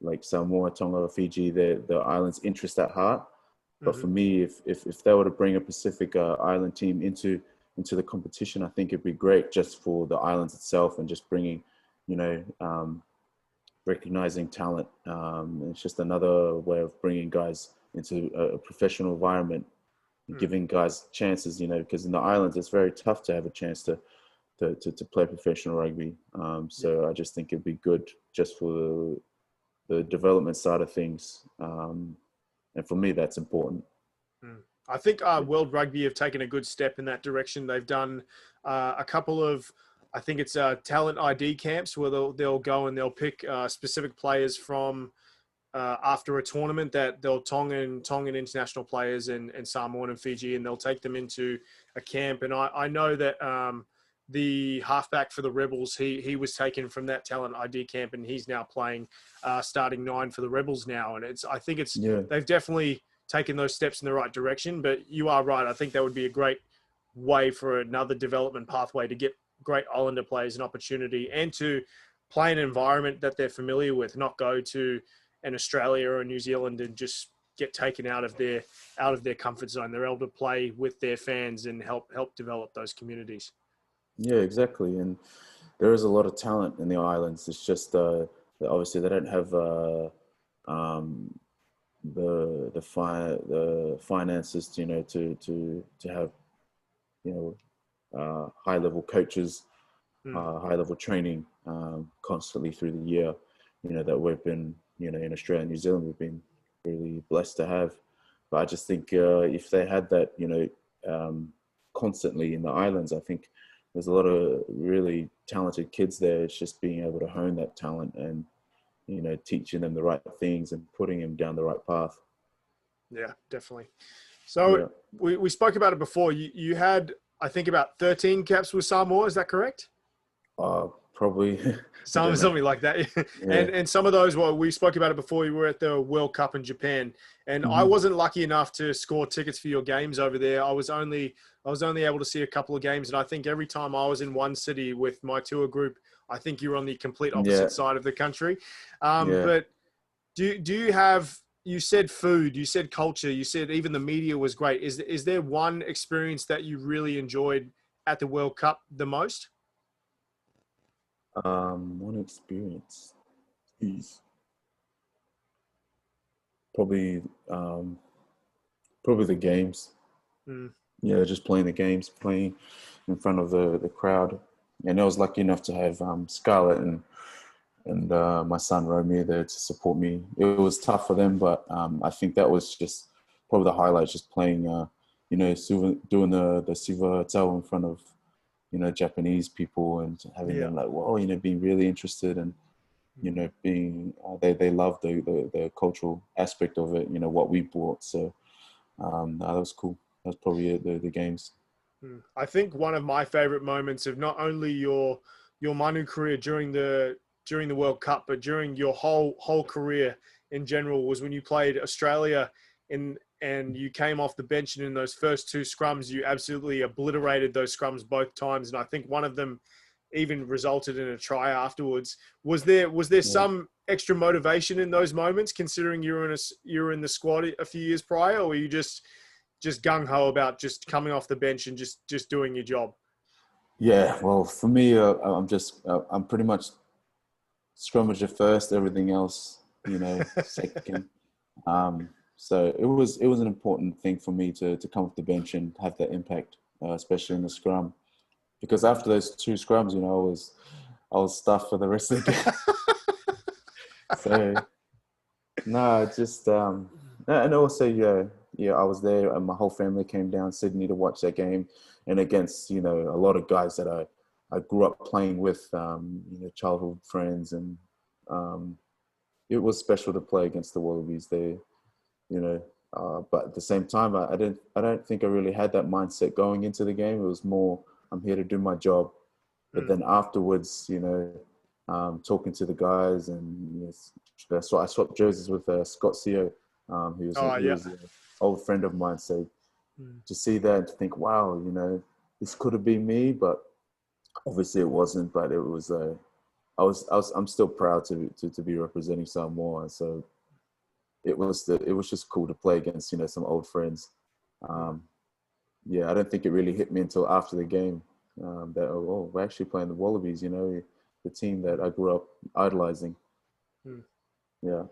like Samoa, Tonga, or Fiji, the islands' interest at heart. But for me, if they were to bring a Pacific Island team into the competition, I think it'd be great just for the islands itself, and just bringing, recognizing talent. It's just another way of bringing guys into a professional environment, giving guys chances, because in the islands, it's very tough to have a chance to play professional rugby. So I just think it'd be good just for the development side of things. And for me, that's important. I think World Rugby have taken a good step in that direction. They've done a couple of, I think it's talent ID camps where they'll go and they'll pick specific players from after a tournament, that they'll Tongan international players and Samoan and Fiji, and they'll take them into a camp. And I know that the halfback for the Rebels, he was taken from that talent ID camp, and he's now playing starting 9 for the Rebels now. And I think they've definitely taken those steps in the right direction. But you are right. I think that would be a great way for another development pathway to get great Islander players an opportunity, and to play in an environment that they're familiar with, not go to an Australia or a New Zealand and just get taken out of their comfort zone. They're able to play with their fans and help develop those communities. Yeah, exactly. And there is a lot of talent in the islands. It's just obviously they don't have the finances, to have, high level coaches, high level training constantly through the year. that we've been, in Australia and New Zealand, we've been really blessed to have. But I just think if they had that, constantly in the islands, I think there's a lot of really talented kids there. It's just being able to hone that talent and, teaching them the right things and putting them down the right path. Yeah, definitely. So we spoke about it before. You had, I think, about 13 caps with Samoa. Is that correct? Probably. Something like that. Yeah. And some of those, well, we spoke about it before. You were at the World Cup in Japan, and I wasn't lucky enough to score tickets for your games over there. I was only able to see a couple of games, and I think every time I was in one city with my tour group, I think you were on the complete opposite side of the country. But do you have? You said food, you said culture, you said even the media was great. Is there one experience that you really enjoyed at the World Cup the most? One experience is probably the games. Yeah, just playing the games, playing in front of the crowd. And I was lucky enough to have Scarlett and my son Romeo there to support me. It was tough for them, but I think that was just probably the highlight, just playing, doing the Siva Tau in front of, Japanese people and having them like, whoa, being really interested and, being, they love the cultural aspect of it, what we brought. So that was cool. That's probably it, the games. I think one of my favorite moments of not only your Manu career during the World Cup, but during your whole career in general was when you played Australia and you came off the bench, and in those first two scrums, you absolutely obliterated those scrums both times. And I think one of them even resulted in a try afterwards. Was there some extra motivation in those moments, considering you were in the squad a few years prior, or were you just gung ho about just coming off the bench and just doing your job? Yeah, well, for me, I'm pretty much scrummager first, everything else, second. So it was an important thing for me to come off the bench and have that impact, especially in the scrum, because after those two scrums, I was stuffed for the rest of the game. So no, just and also I was there, and my whole family came down Sydney to watch that game, and against a lot of guys that I grew up playing with, childhood friends, and it was special to play against the Wallabies there, but at the same time, I don't think I really had that mindset going into the game. It was more, I'm here to do my job. But then afterwards, talking to the guys, and so I swapped jerseys with Scott Seo, who was an old friend of mine. So to see that and to think, wow, this could have been me, but obviously it wasn't. But it was, I'm still proud to be representing Samoa. So it was just cool to play against some old friends. I don't think it really hit me until after the game that we're actually playing the Wallabies, the team that I grew up idolizing. Yeah.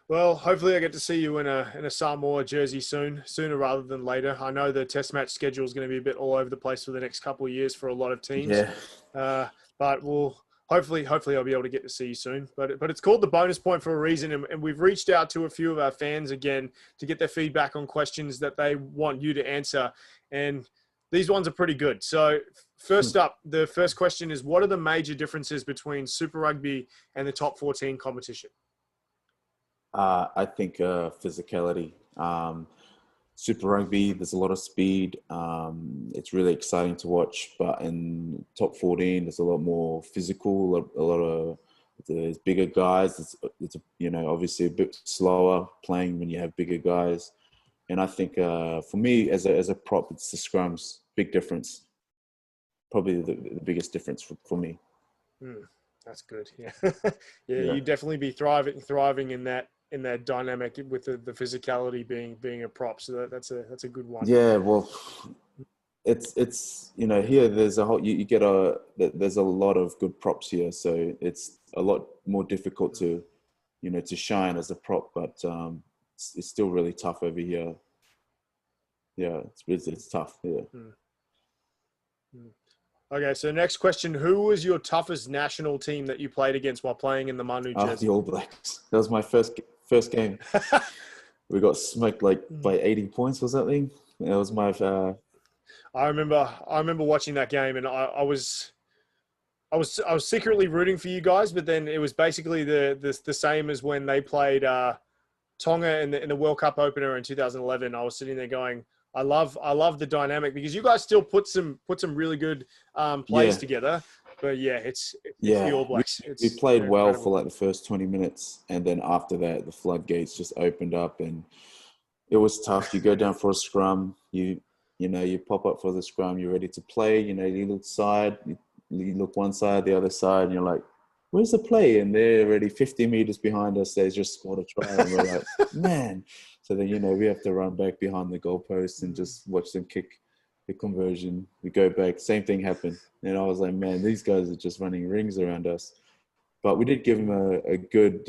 Well, hopefully I get to see you in a Samoa jersey sooner rather than later. I know the test match schedule is going to be a bit all over the place for the next couple of years for a lot of teams. Yeah. But we'll hopefully I'll be able to get to see you soon. But it's called the bonus point for a reason, and we've reached out to a few of our fans again to get their feedback on questions that they want you to answer, and these ones are pretty good. So first up, the first question is, what are the major differences between Super Rugby and the top 14 competition? I think physicality. Super Rugby, there's a lot of speed. It's really exciting to watch. But in top 14, there's a lot more physical. A lot of there's bigger guys. It's obviously a bit slower playing when you have bigger guys. And I think for me as a prop, it's the scrums. Big difference. Probably the biggest difference for me. That's good. Yeah. You'd definitely be thriving in that dynamic with the physicality being a prop. So that's a good one. Yeah, well, it's here there's a whole you get there's a lot of good props here, so it's a lot more difficult to to shine as a prop, but it's still really tough over here. Yeah, it's tough. Yeah. Okay, so next question. Who was your toughest national team that you played against while playing in the Manu jersey? The All Blacks. That was my first game. We got smoked like by 80 points or something. It was my. I remember watching that game, and I was secretly rooting for you guys, but then it was basically the same as when they played Tonga in the World Cup opener in 2011. I was sitting there going, I love the dynamic, because you guys still put some really good plays together. But yeah, it's the All Blacks. We played well incredible. for like the first 20 minutes, and then after that, the floodgates just opened up, and it was tough. You go down for a scrum, you pop up for the scrum, you're ready to play. You look side, you look one side, the other side, and you're like, "Where's the play?" And they're already 50 meters behind us. They just scored a try, and we're like, "Man!" So then we have to run back behind the goalpost and just watch them kick the conversion. We go back, same thing happened. And I was like, man, these guys are just running rings around us. But we did give them a good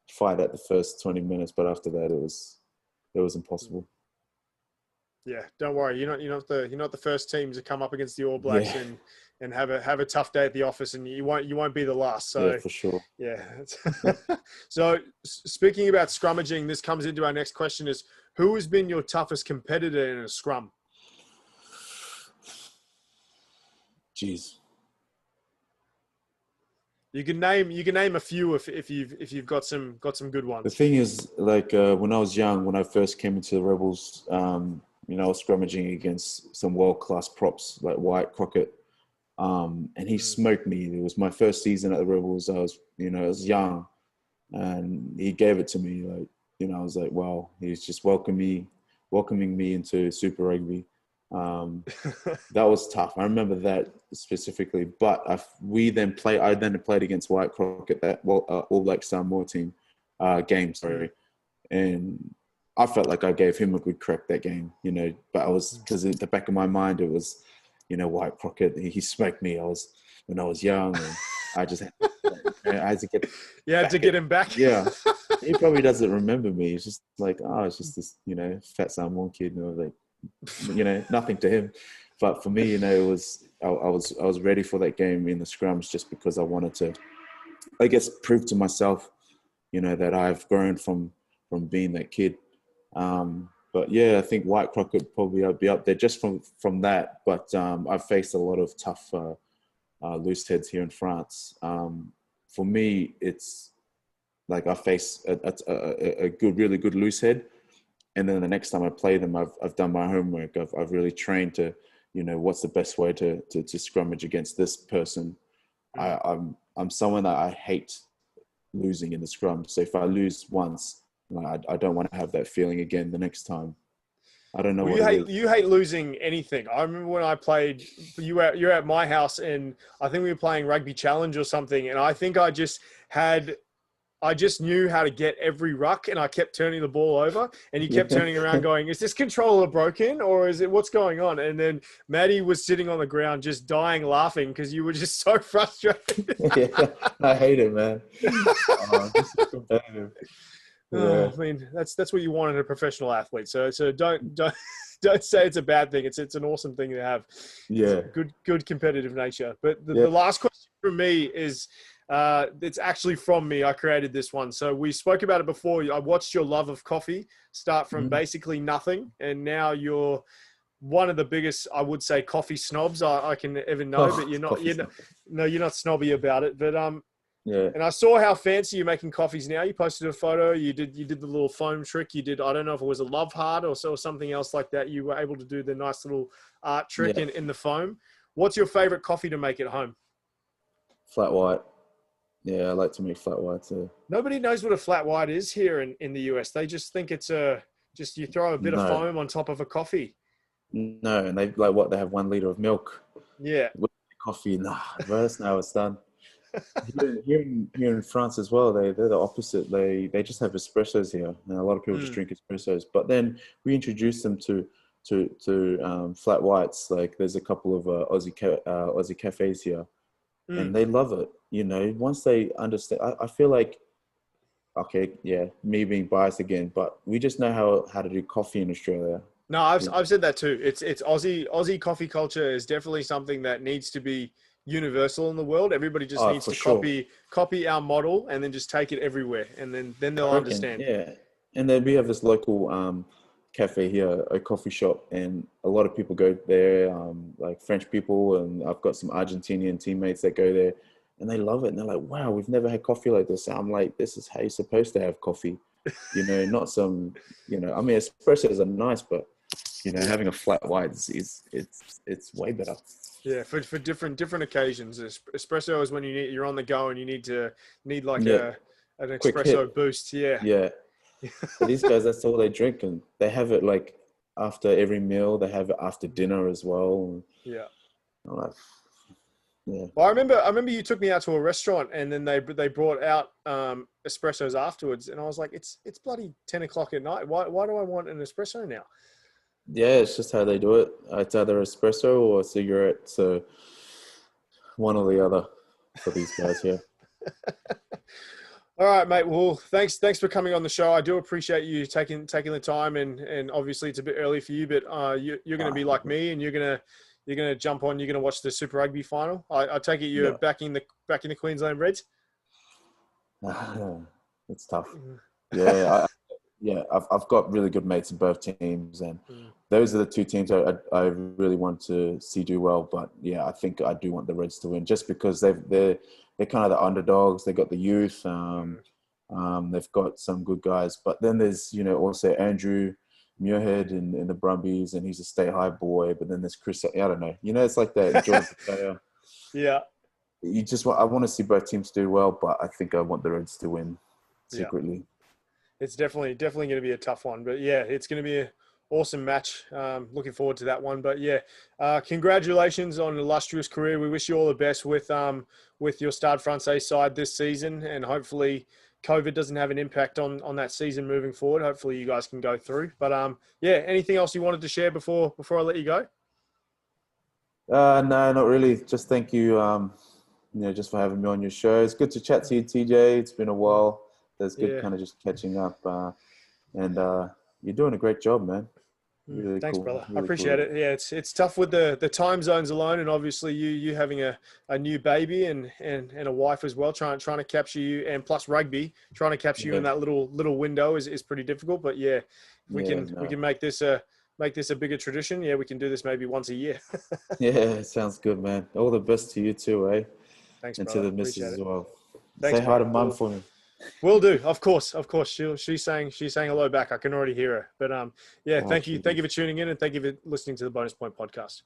fight at the first 20 minutes, but after that, it was impossible. Yeah, don't worry. You're not the first team to come up against the All Blacks and have a tough day at the office, and you won't be the last. So yeah, for sure. Yeah. So speaking about scrummaging, this comes into our next question: is who has been your toughest competitor in a scrum? Jeez. You can name a few if you've got some good ones. The thing is, like when I was young, when I first came into the Rebels, I was scrummaging against some world-class props like Wyatt Crockett, and he smoked me. It was my first season at the Rebels. I was young, and he gave it to me. Like, I was like, wow, he's just welcoming me into Super Rugby. That was tough. I remember that specifically. But I then played against Wyatt Crockett, that All Black Samoa team game, sorry, and I felt like I gave him a good crack that game, But I was, because at the back of my mind it was, Wyatt Crockett, he smoked me. When I was young, and I just had to get. You had to get him back. Yeah, he probably doesn't remember me. It's just like, it's just this, fat Samoan kid, like, nothing to him. But for me, it was I was ready for that game in the scrums, just because I wanted to, I guess, prove to myself, that I've grown from being that kid. But yeah, I think Wyatt Crockett probably I'd be up there just from that. But I've faced a lot of tough loose heads here in France. For me, it's like I face a really good loose head, and then the next time I play them, I've done my homework. I've really trained to, what's the best way to scrummage against this person. I'm someone that I hate losing in the scrum. So if I lose once, I don't want to have that feeling again the next time. I don't know. Well, you hate losing anything. I remember when I played, you're at my house, and I think we were playing rugby challenge or something, and I think I just knew how to get every ruck, and I kept turning the ball over, and you kept turning around going, is this controller broken, or is it, what's going on? And then Maddie was sitting on the ground just dying laughing because you were just so frustrated. Yeah, I hate it, man. This is competitive. Yeah. I mean, that's what you want in a professional athlete. So don't say it's a bad thing. It's an awesome thing to have. Yeah. Good competitive nature. But the last question from me is, it's actually from me. I created this one. So we spoke about it before. I watched your love of coffee start from basically nothing, and now you're one of the biggest, I would say, coffee snobs I can ever know. But you're not snobby about it. But yeah. And I saw how fancy you're making coffees now. You posted a photo. You did the little foam trick. You did, I don't know if it was a love heart or something else like that. You were able to do the nice little art trick in the foam. What's your favorite coffee to make at home? Flat white. Yeah, I like to make flat white too. Nobody knows what a flat white is here in the US. They just think it's just you throw a bit of foam on top of a coffee. No, and they they have 1 liter of milk. Yeah. With coffee, nah, bro, that's not how it's done. Here in France as well, they're the opposite. They just have espressos here, and a lot of people just drink espressos. But then we introduce them to flat whites. Like there's a couple of Aussie cafes here, and they love it. Once they understand, I feel like, okay, yeah, me being biased again, but we just know how to do coffee in Australia. No, I've said that too. It's Aussie coffee culture is definitely something that needs to be universal in the world. Everybody just needs For to sure. copy our model and then just take it everywhere, and then they'll I reckon, understand. yeah. And then we have this local cafe here, a coffee shop, and a lot of people go there, like French people, and I've got some Argentinian teammates that go there, and they love it. And they're like, "Wow, we've never had coffee like this." And I'm like, "This is how you're supposed to have coffee, not some, I mean, espressos are nice, but having a flat white it's way better." Yeah, for different occasions. Espresso is when you're on the go and you need like Yeah, an quick espresso hit. boost. Yeah. Yeah. But these guys, that's all they drink, and they have it like after every meal. They have it after dinner as well. Yeah. I'm like, yeah. Well, I remember you took me out to a restaurant and then they brought out espressos afterwards, and I was like, it's bloody 10 o'clock at night. Why do I want an espresso now? Yeah, it's just how they do it. It's either espresso or a cigarette, so one or the other for these guys here. All right, mate. Well, thanks for coming on the show. I do appreciate you taking the time, and obviously it's a bit early for you, but you're going to be like me, and you're going to jump on. You're going to watch the Super Rugby final. I take it you're backing the Queensland Reds. It's tough. Yeah, I've got really good mates in both teams, and those are the two teams I really want to see do well. But yeah, I think I do want the Reds to win, just because they're kind of the underdogs. They got the youth. They've got some good guys, but then there's also Andrew Muirhead in the Brumbies, and he's a state high boy. But then there's Chris. I don't know. It's like that. George Yeah. I want to see both teams do well, but I think I want the Reds to win secretly. Yeah. It's definitely going to be a tough one, but yeah, it's going to be an awesome match. Looking forward to that one. But yeah, congratulations on an illustrious career. We wish you all the best with your Stade Francais side this season, and hopefully COVID doesn't have an impact on that season moving forward. Hopefully you guys can go through. But yeah, anything else you wanted to share before I let you go? No, not really. Just thank you, just for having me on your show. It's good to chat to you, TJ. It's been a while. It's good kind of just catching up. And you're doing a great job, man. Really Thanks, cool. brother. Really I appreciate it. Yeah, it's tough with the time zones alone, and obviously you having a new baby and a wife as well, trying to capture you, and plus rugby, trying to capture you in that little window is pretty difficult. But yeah, we can make this a bigger tradition. Yeah, we can do this maybe once a year. Yeah, sounds good, man. All the best to you too, eh? Thanks, and brother. to the missus as well. Thanks, Say hi to Mum for me. Will do. Of course. She's saying hello back. I can already hear her. But yeah, thank you for tuning in, and thank you for listening to the Bonus Point podcast.